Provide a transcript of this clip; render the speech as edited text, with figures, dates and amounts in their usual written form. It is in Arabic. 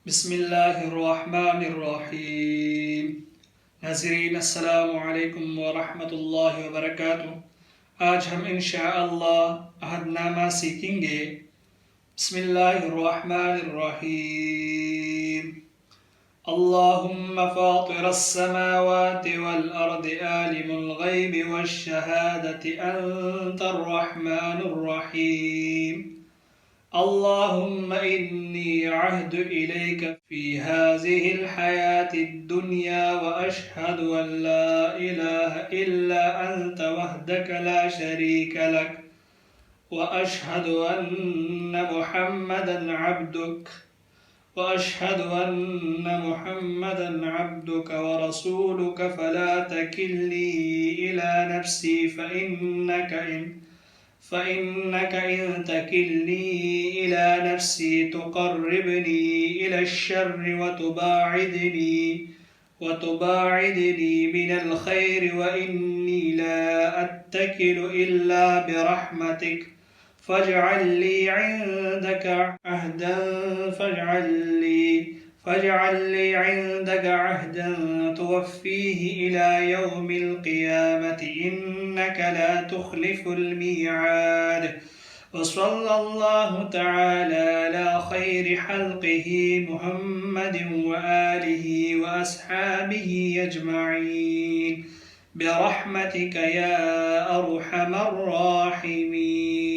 बिस्मिल्लाहिर्रहमानिर्रहीम। नाज़रीन अस्सलामु अलैकुम वरहमतुल्लाहि वबरकातुहू। आज हम इंशाअल्लाह अहदनामा सीखेंगे। बिस्मिल्लाहिर्रहमानिर्रहीम। अल्लाहुम्मा फ़ातिरस्समावाति वल अर्दि आलिमुल ग़ैबि वश्शहादति अंतर रहमानुर रहीम। اللهم إني عهد إليك في هذه الحياة الدنيا وأشهد أن لا إله إلا أنت وحدك لا شريك لك وأشهد أن محمدا عبدك ورسولك فلا تكلني إلى نفسي فإنك إن تكلني إلى نفسي تقربني إلى الشر وتباعدني من الخير وإني لا أتكل إلا برحمتك فاجعل لي عندك عهدا توفيه إلى يوم القيامة إنك لا تخلف الميعاد. وصلى الله تعالى على خير خلقه محمد وآله وأصحابه أجمعين برحمتك يا أرحم الراحمين.